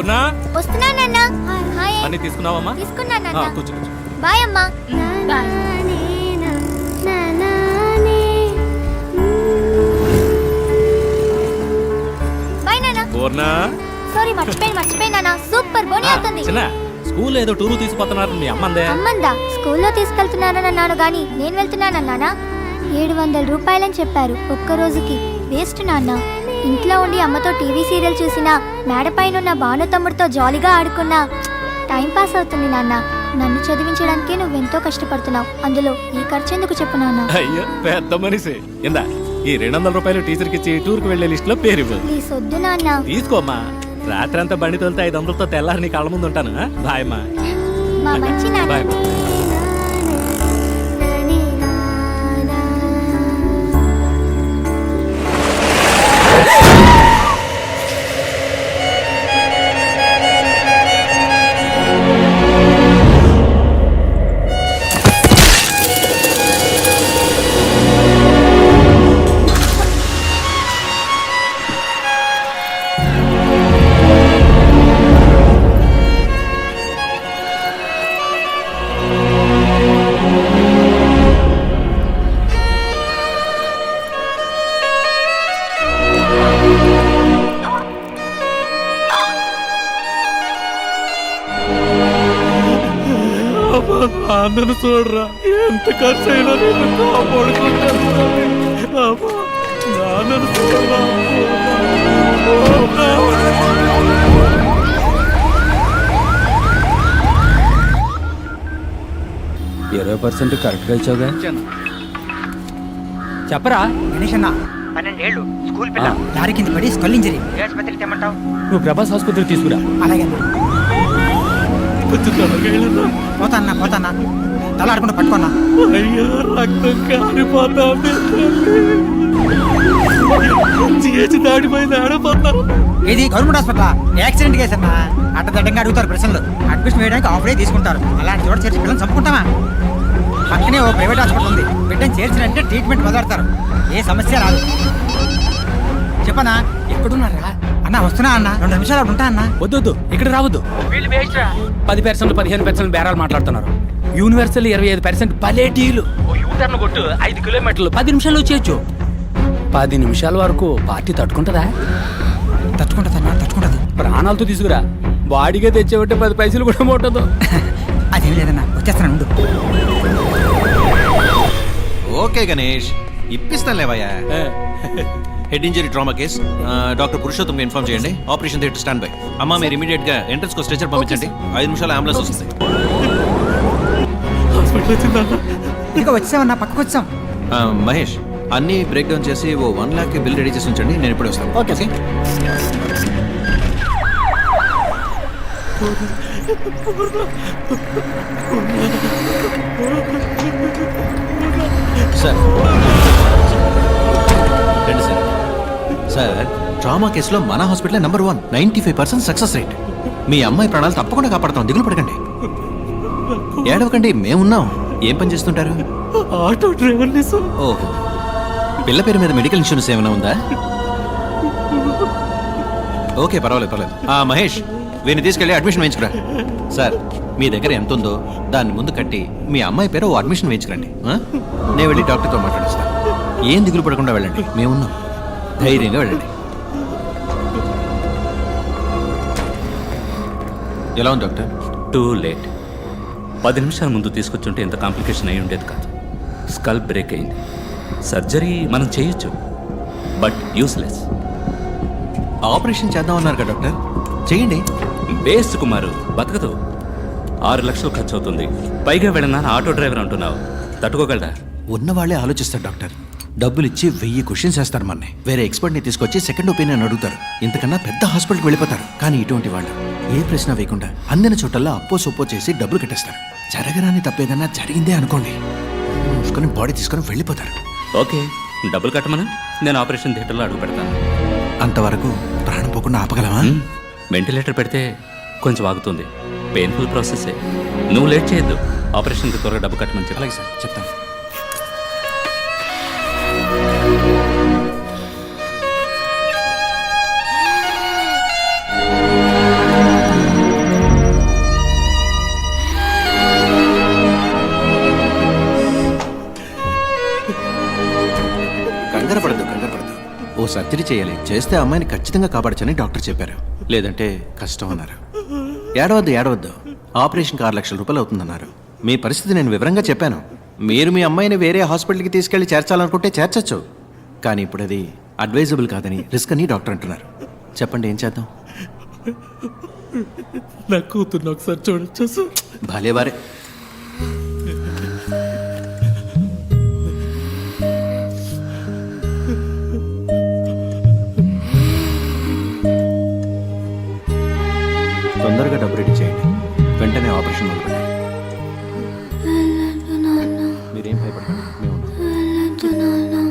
పూర్ణ వస్తున్నానన్నా. Hi. అన్ని తీసుకున్నావమ్మా? తీసుకున్నానన్నా. కూర్చో కూర్చో. బాయ్ అమ్మా. బాయ్. బాయ్ నాన్న. పూర్ణ సారీ మర్చిపోయినా. సూపర్ బోని అవుతుంది. చిన్న స్కూల్ ఏదో టూరు తీసుకుపోతున్నారు మీ అమ్మందే. అమ్మందా స్కూల్లో తీసుకెళ్తున్నానని అన్నాను గాని నేను వెళ్తున్నానన్నానా? 700 రూపాయలని చెప్పారు ఒక్క రోజుకి. వేస్ట్ నాన్న. ఇంట్లో ఉండి అమ్మతో టీవీ సీరియల్ చూసినా, మేడపైన భాను తమ్ముడితో జాలీగా ఆడుకున్నా టైం పాస్ అవుతుంది నాన్న. నన్ను చదివించడానికే నువ్వెంతో కష్టపడుతున్నావు. అందులో ఈ ఖర్చు ఎందుకు చెప్పు నాన్న? అయ్యో పెద్ద మనిషి. ఇందా ఈ 200 రూపాయలు టీచర్కి ఇచ్చి టూర్కి వెళ్లే లిస్ట్ లో పేరు ఇవ్వు. ప్లీజ్ వద్దు నాన్న. తీసుకోమ్మా. రాత్రి అంతా బండి తోలితే 500తో తెల్లారి నీ కళ్ళ ముందు ఉంటాను. బాయ్ అమ్మా. మా మంచి నాన్న. బాయ్ అమ్మా. నన్ను చూడరా, ఎంత ఖర్చు అయినా నేను కాపాడుకుంటాను. నన్ను చూడరా. 20% కరెక్ట్గా ఇచ్చావుగా. చెప్పరా గణేష్ అన్న 12 ఏళ్ళు స్కూల్ పిల్ల దారి కింద పడి స్కల్ ఇంజరీ. ఏ ఆసుపత్రికి తెమ్మంటావు? నువ్వు ప్రభాస్ ఆసుపత్రికి తీసుకురా. అలాగే పోతాన్నా తల ఆడుకుంటూ పట్టుకున్నా. అయ్యో రక్తం కారిపోతాంది. దాడిపోయింది ఆడిపోతారు. ఇది గవర్నమెంట్ హాస్పిటల్. యాక్సిడెంట్ కేసు అన్నా. అడ్డదడ్డంగా అడుగుతారు ప్రశ్నలు. అడ్మిషన్ వేయడానికి ఆఫ్ డే తీసుకుంటారు. అలాంటి చోట చేర్చి పిల్లలు చంపుకుంటామా? పక్కనే ఓ ప్రైవేట్ హాస్పిటల్ ఉంది. బిడ్డని చేర్చినంటే ట్రీట్మెంట్ మొదలెడతారు. ఏ సమస్య రాదు. చెప్పనా ఎక్కడున్నారా అన్న? వస్తున్నా అన్న. 2 నిమిషాలు అక్కడ ఉంటా అన్న. వద్దు ఇక్కడ రావద్దు. 10% 15% బేరాలు మాట్లాడుతున్నారు. యూనివర్సల్ 25% పలేటీలు. యూటర్న్ కొట్టు 5 కిలోమీటర్లు 10 నిమిషాలు వచ్చేయచ్చు. 10 నిమిషాల వరకు పార్టీ తట్టుకుంటుందా? తట్టుకుంటది. ప్రాణాలతో తీసుకురా. బాడీగా తెచ్చేవంటే 10 పైసలు కూడా ముట్టదు. అదేం లేదన్నా, వచ్చేస్తాను ఉండు. ఓకే గణేష్, ఇప్పిస్తాను లేవయ్యా. Head injury trauma case. Doctor Purushottam inform చేయండి. Operation theatre stand by. అమ్మా మీరు ఇమీడియట్ గా ఎంట్రన్స్ కు స్ట్రెచర్ పంపించండి. 5 నిమిషాల అంబులెన్స్ వస్తుంది. ఇక వచ్చామన్నా, పక్కకు వచ్చాం. మహేష్ అన్ని బ్రేక్ డౌన్ చేసి ఓ 1 లాక్ బిల్ రెడీ చేసి ఉంచండి. నేను ఇప్పుడే వస్తాను. ఓకే సార్ రండి సార్. సార్ ట్రామా కేసులో మన హాస్పిటల్ నెంబర్ 1, 95% సక్సెస్ రేట్. మీ అమ్మాయి ప్రాణాలు తప్పకుండా కాపాడతాం. దిగులు పడకండి, ఏడవకండి, మేమున్నాం. ఏం పని చేస్తుంటారు? ఆటో డ్రైవర్ని సార్. ఓహో, పిల్ల పేరు మీద మెడికల్ ఇన్సూరెన్స్ ఏమైనా ఉందా? ఓకే పర్వాలేదు. మహేష్ వీరిని తీసుకెళ్ళి అడ్మిషన్ వేయించుకురా. సార్ మీ దగ్గర ఎంత ఉందో దాన్ని ముందు కట్టి మీ అమ్మాయి పేరు ఓ అడ్మిషన్ వేయించుకురండి. నేను వెళ్ళి డాక్టర్తో మాట్లాడేస్తాను. ఏం దిగులు పడకుండా వెళ్ళండి, మేమున్నాం. ధైర్యంగా వెళ్ళండి. ఎలా ఉంది డాక్టర్? Too late. 10 నిమిషాల ముందు తీసుకొచ్చుంటే ఇంత కాంప్లికేషన్ అయి ఉండేది కాదు. స్కల్ బ్రేక్ అయింది. సర్జరీ మనం చేయొచ్చు, బట్ యూస్లెస్. ఆపరేషన్ చేద్దామన్నారు కదా డాక్టర్, చేయండి. వేస్ట్ కుమారు, బతకదు. 6 లక్షలు ఖర్చు అవుతుంది. పైగా వెళ్ళినా ఆటో డ్రైవర్ అంటున్నావు, తట్టుకోగలరా? ఉన్నవాళ్లే ఆలోచిస్తారు డాక్టర్. డబ్బులు ఇచ్చి 1000 క్వశ్చన్స్ వేస్తారు మనని. వేరే ఎక్స్పర్ట్ని తీసుకొచ్చి సెకండ్ ఒపీనియన్ అడుగుతారు. ఇంతకన్నా పెద్ద హాస్పిటల్కి వెళ్ళిపోతారు. కానీ ఇటువంటి వాళ్ళు ఏ ప్రశ్న వేయకుండా అందిన చోటల్లా అప్పో సొప్పో చేసి డబ్బులు కట్టేస్తారు. జరగరాని తప్పేదన్నా జరిగిందే అనుకోండి, మూసుకొని బాడీ తీసుకొని వెళ్ళిపోతారు. ఓకే, డబ్బులు కట్టమని నేను ఆపరేషన్ థియేటర్లో అడుగు పెడతాను. అంతవరకు ప్రాణం పోకుండా ఆపగలమా? వెంటిలేటర్ పెడితే కొంచెం ఆగుతుంది. పెయిన్ఫుల్ ప్రాసెసే. నువ్వు లేట్ చేయొద్దు. ఆపరేషన్కి త్వరగా డబ్బు కట్టమని చెప్పాలి. అలాగే సార్, చెప్తాను. సర్జరీ చేయాలి, చేస్తే అమ్మాయిని ఖచ్చితంగా కాపాడచ్చని డాక్టర్ చెప్పారు. లేదంటే కష్టం అన్నారు. ఏడవద్దు, ఆపరేషన్కి 6 లక్షల రూపాయలు అవుతుందన్నారు. మీ పరిస్థితి నేను వివరంగా చెప్పాను. మీరు మీ అమ్మాయిని వేరే హాస్పిటల్కి తీసుకెళ్లి చేర్చాలనుకుంటే చేర్చచ్చు, కానీ ఇప్పుడు అది అడ్వైజబుల్ కాదని, రిస్క్ అని డాక్టర్ అంటున్నారు. చెప్పండి, ఏం చేద్దాం? నా కూతుర్ని ఒకసారి చూడొచ్చా సార్? భలే వారే. తొందరగా డబ్బు రెడీ చేయండి, వెంటనే ఆపరేషన్ మొదలుపెట్టాలి. మీరేం భయపడకండి, మేము ఉన్నాం.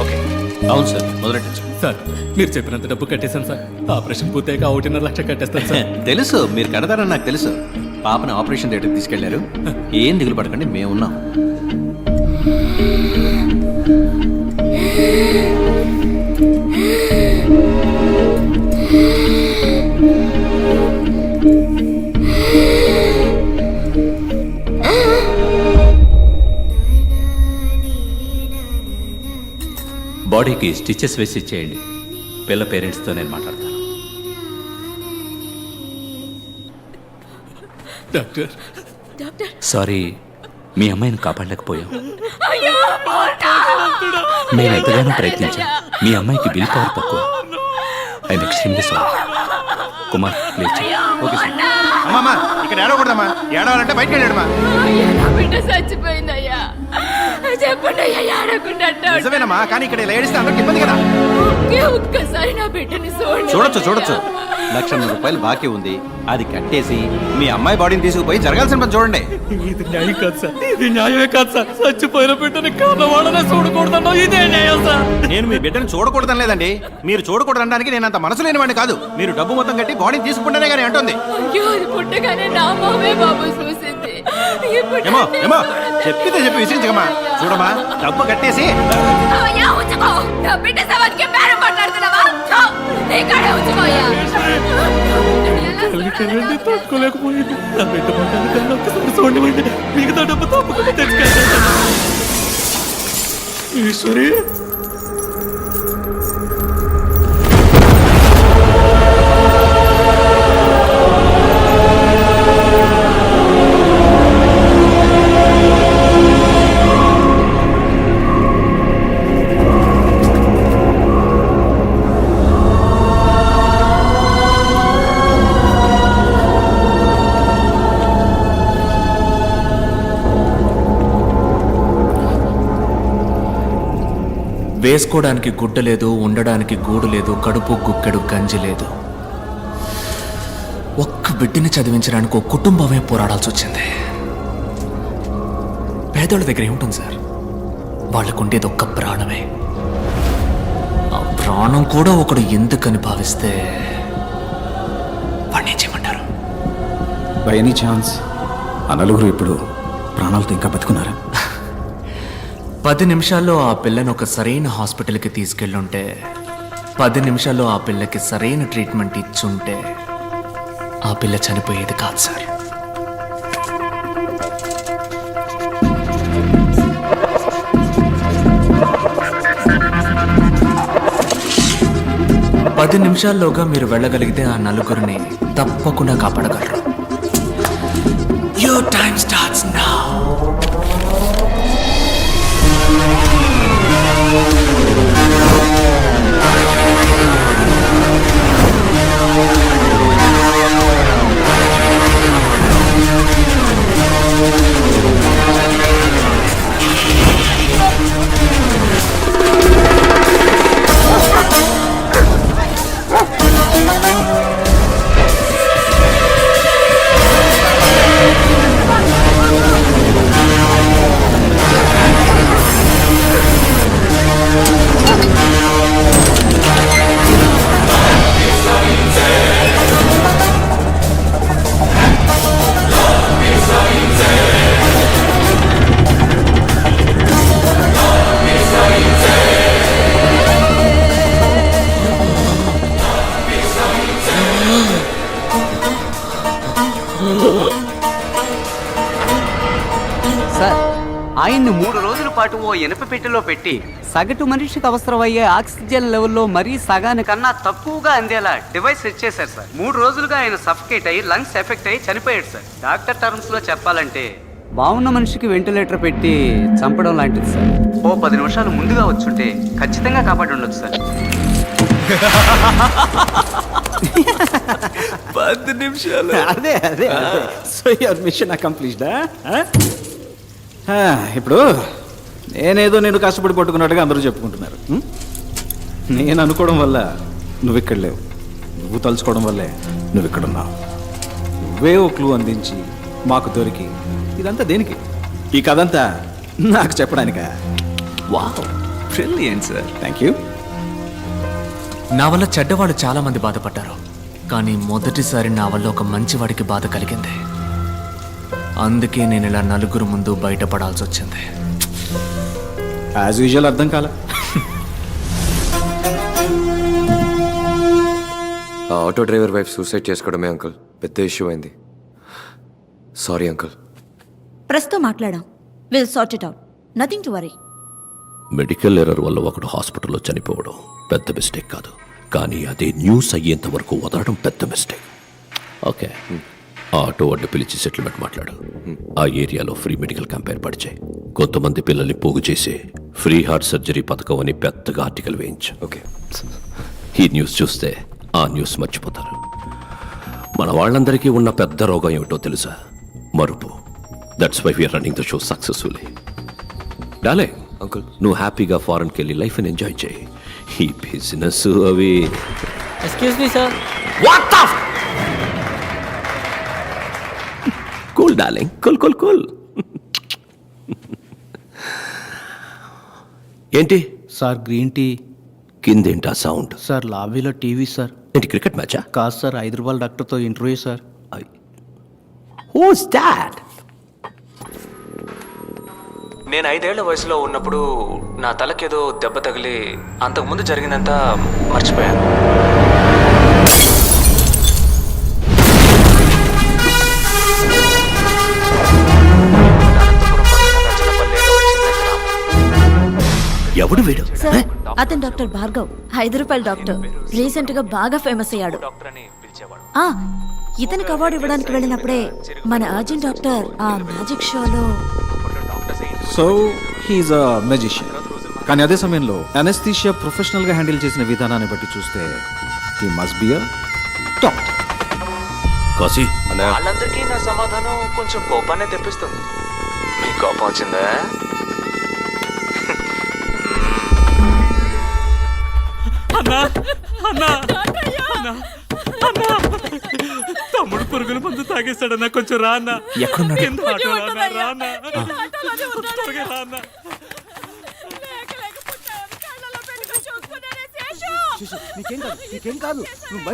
ఓకే, అవును సార్, మొదలెట్టచ్చు. సార్, మీరు చెప్పినంత డబ్బు కట్టేశాను సార్. ఆపరేషన్ పూర్తయ్యాక 1.5 లక్ష కట్టేస్తాను సార్. తెలుసు, మీరు కడతారని నాకు తెలుసు. పాపను ఆపరేషన్ థియేటర్కి తీసుకెళ్లారు. ఏం దిగులు పడకండి, మేమున్నాం. బాడీకి స్టిచెస్ వేసి ఇచ్చేయండి. పిల్ల పేరెంట్స్తో నేను మాట్లాడతాను. డాక్టర్, సారీ, మీ అమ్మాయిని కాపాడలేకపోయాం. మేము ఎంతగానో ప్రయత్నించాం. మీ అమ్మాయికి విల్ పవర్ తక్కువ. I'm extremely sorry. Kumar, please. Okay sir. అమ్మా, ఇక్కడ ఏడవకూడదమ్మా. ఏడవాలంటే బయటకు వెళ్ళాడమ్మా. నా బిడ్డ చచ్చిపోయిందయ్యా. చెప్పండి అయ్యా, ఏడకుండా నిజమేనమ్మా, కానీ ఇక్కడ ఇలా ఏడిస్తే అందరికి ఇబ్బంది కదా. ఒక్కసారి నా బిడ్డని చూడండి. చూడొచ్చు. 1,00,000 రూపాయలు బాకీ ఉంది, అది కట్టేసి మీ అమ్మాయి బాడీని తీసుకుపోయి జరగాల్సిన పని చూడండి. ఇది న్యాయం కాదు సార్, ఇది న్యాయమే కాదు సార్. చచ్చిపోయిన బిడ్డని కారణవాడనే చూడకూడదన్నా, ఇదే న్యాయం సార్. నేను మీ బిడ్డను చూడకూడదని లేదండి. మీరు చూడకూడదనడానికి నేను అంత మనసు లేనివాడిని కాదు. మీరు డబ్బు మొత్తం కట్టి బాడీని తీసుకుంటేనే కానీ అంటుంది. అయ్యో, అది పుట్టగానే నా మామే బాబు చూసింది. ఇప్పుడు ఏమో నన్ను చెప్పితే చెప్పి విసిరించకమ్మా. చూడమ్మా, డబ్బు కట్టేసి అయ్యా, ఉంచుకో. నా బిడ్డ సవాల్కి బేరం మాట్లాడుతున్నావా? ఇక్కడే ఉంచుకోయ్యా. కలిగి తట్టుకోలేకపోయింది. నా బిడ్డ మాట్లాడకన్నా ఒక్కసారి చూడండి, మిగతా డబ్బు తప్పకుండా తెచ్చుకెళ్తాను. ఈశ్వరి, వేసుకోవడానికి గుడ్డ లేదు, ఉండడానికి గూడు లేదు, కడుపు గుక్కెడు గంజి లేదు. ఒక్క బిడ్డని చదివించడానికి ఒక కుటుంబమే పోరాడాల్సి వచ్చింది. పేదోళ్ళ దగ్గర ఏముంటుంది సార్? వాళ్ళకుండేది ఒక్క ప్రాణమే. ఆ ప్రాణం కూడా ఒకడు ఎందుకని భావిస్తే వాడిని ఏం చేయమంటారు? బై ఎనీ ఛాన్స్ ఆ నలుగురు ఇప్పుడు ప్రాణాలతో ఇంకా బతుకున్నారా? 10 నిమిషాల్లో ఆ పిల్లని ఒక సరైన హాస్పిటల్కి తీసుకెళ్ళుంటే, 10 నిమిషాల్లో ఆ పిల్లకి సరైన ట్రీట్మెంట్ ఇచ్చుంటే ఆ పిల్ల చనిపోయేది కాదు సార్. పది నిమిషాల్లోగా మీరు వెళ్ళగలిగితే ఆ నలుగురిని తప్పకుండా కాపాడగలరు. Your time starts now. ఆయన్ని 3 రోజుల పాటు ఓ ఇనప పెట్టెలో పెట్టి సగటు మనిషికి అవసరమయ్యే ఆక్సిజన్ లెవెల్లో మరీ సగానికన్నా తక్కువగా అందేలా డివైస్ సెట్ చేశారు సార్. 3 రోజులుగా ఆయన సఫకేట్ అయ్యి లంగ్స్ ఎఫెక్ట్ అయ్యి చనిపోయాడు సార్. డాక్టర్ టర్మ్స్ లో చెప్పాలంటే బాగున్న మనిషికి వెంటిలేటర్ పెట్టి చంపడం లాంటిది సార్. ఓ 10 నిమిషాలు ముందుగా వచ్చుంటే ఖచ్చితంగా కాపాడి ఉండొచ్చు సార్. 10 నిమిషాలు. అదే అదే సో యువర్ మిషన్ అకంప్లీష్డా? ఇప్పుడు నేనేదో నేను కష్టపడి పట్టుకున్నట్టుగా అందరూ చెప్పుకుంటున్నారు. నేను అనుకోవడం వల్ల నువ్వు ఇక్కడ లేవు, నువ్వు తలుచుకోవడం వల్లే నువ్వు ఇక్కడ ఉన్నావు. నువ్వే ఓ క్లూ అందించి మాకు దొరికి ఇదంతా దేనికి? ఈ కథంతా నాకు చెప్పడానికా? Wow, brilliant sir. Thank you. నా వల్ల చెడ్డవాళ్ళు చాలా మంది బాధపడ్డారు, కానీ మొదటిసారి నా వల్ల ఒక మంచివాడికి బాధ కలిగింది. అందుకే నేను ఇలా నలుగురు ముందు బయటపడాల్సి వచ్చింది. యాజ్ యూజువల్ అర్థం కాల. ఆ ఆటో డ్రైవర్ వైఫ్ సూసైడ్ చేసుకోవడమే అంకుల్ పెద్ద ఇష్యూ అయింది. Sorry uncle. ప్రెస్తో మాట్లాడాం. Will sort it out. Nothing to worry. Medical error వల్ల ఒకడు హాస్పిటల్లో చనిపోవడం పెద్ద మిస్టేక్ కాదు, కానీ అదే న్యూస్ అయ్యేంత వరకు వదలడం పెద్ద మిస్టేక్. ఓకే, ఆ ఆటో వాడిని పిలిచి సెటిల్మెంట్ మాట్లాడు. ఆ ఏరియాలో ఫ్రీ మెడికల్ క్యాంప్ ఏర్పాటు చేయి. కొంతమంది పిల్లల్ని పోగు చేసి ఫ్రీ హార్ట్ సర్జరీ పథకం అని పెద్దగా ఆర్టికల్ వేయించు. ఓకే. ఈ న్యూస్ చూస్తే ఆ న్యూస్ మర్చిపోతారు. మన వాళ్ళందరికీ ఉన్న పెద్ద రోగం ఏమిటో తెలుసా? మరుపు. That's why we're running the show successfully. డాలే అంకుల్ నువ్వు హ్యాపీగా ఫారెన్కి వెళ్ళి లైఫ్ని ఎంజాయ్ చేయి. ఈ బిజినెస్ అవి. Excuse me sir. Cool darling, cool cool cool. ఏంటి సార్ గ్రీన్ టీ. కిందేంటా సౌండ్? సార్ లాబీలో టీవీ సార్. ఏంటి క్రికెట్ మ్యాచా? కాదు సార్, హైదరాబాద్ డాక్టర్తో ఇంటర్వ్యూ సార్. Who's that? నేను 5 ఏళ్ల వయసులో ఉన్నప్పుడు నా తలకేదో దెబ్బ తగిలి అంతకుముందు జరిగిందంతా మర్చిపోయాను. ఎవడు వీడు? సార్, అతను doctor Bhargav, Hyderabad doctor. Recent గా బాగా ఫేమస్ అయ్యాడు. ఆ, ఇతనికి అవార్డు ఇవ్వడానికి వెళ్ళినప్పుడే మన అర్జున్ డాక్టర్ ఆ మ్యాజిక్ షోలో. సో హీఈస్ అ మెజిషియన్. కానీ అదే సమయంలో అనెస్థీషియా ప్రొఫెషనల్గా హ్యాండిల్ చేసిన విధానాన్ని బట్టి చూస్తే he must be a top. Kashi వాళ్ళందరికీ నా సమాధానం కొంచెం కోపాన్ని తెప్పిస్తుంది. మీ కోపం వచ్చిందా? తమ్ముడు పురుగుల మందు తాగేస్తాడన్నా, కొంచెం రా అన్న. ఎక్కడున్నాడు? నీకేం కాదు, నువ్వు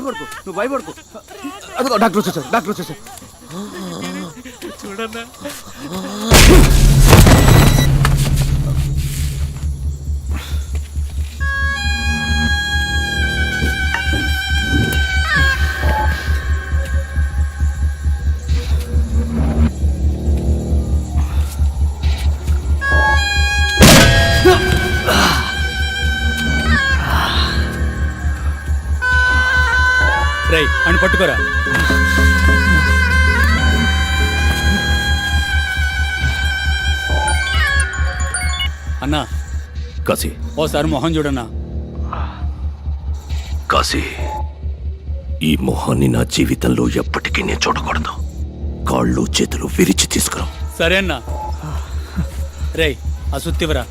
భయపడుకో. అదిగో డాక్టర్ వచ్చేసారు. చూడన్నా. రై అని పట్టుకోరా. అన్నా కాశీ, ఓసారి మొహం చూడన్నా. కాశీ, ఈ మొహాన్ని నా జీవితంలో ఎప్పటికీ నేను చూడకూడదు. కాళ్ళు చేతులు విరిచి తీసుకురా. సరే అన్నా. రేయ్ ఆ సుత్తివరా.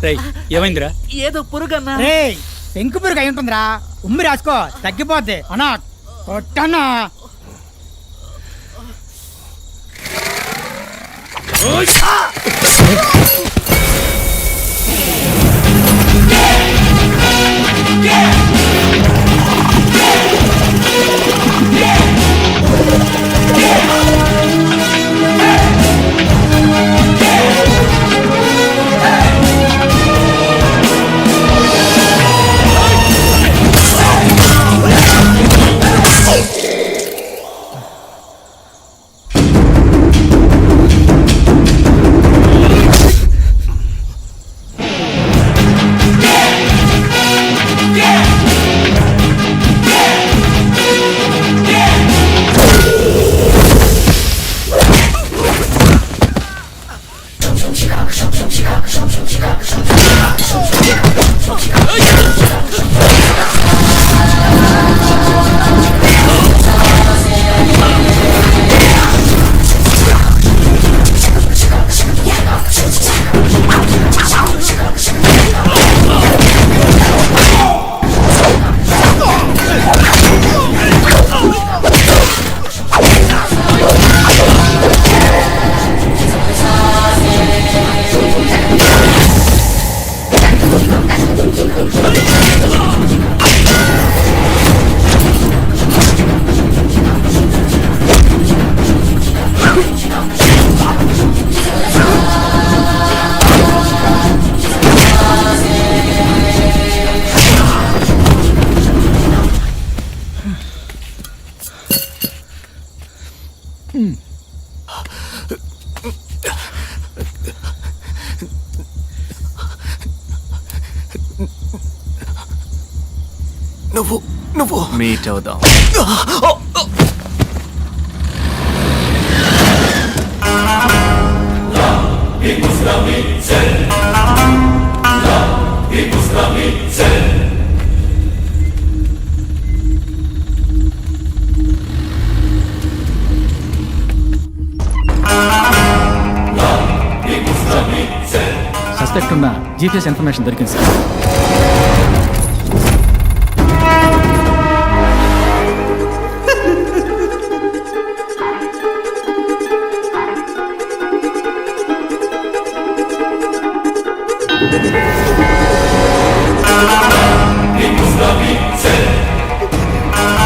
రేయ్ ఏమైందిరా? ఏదో పురుగన్నా. పెంకు పురుగు అయి ఉంటుందిరా. ఉమ్మి రాసుకో, తగ్గిపోద్ది. అన్నా కొట్టన్నా. నువ్వు మీట్ అవుదాం. సస్పెక్ట్ ఉన్న జీపీఎస్ ఇన్ఫర్మేషన్ దొరికింది సార్.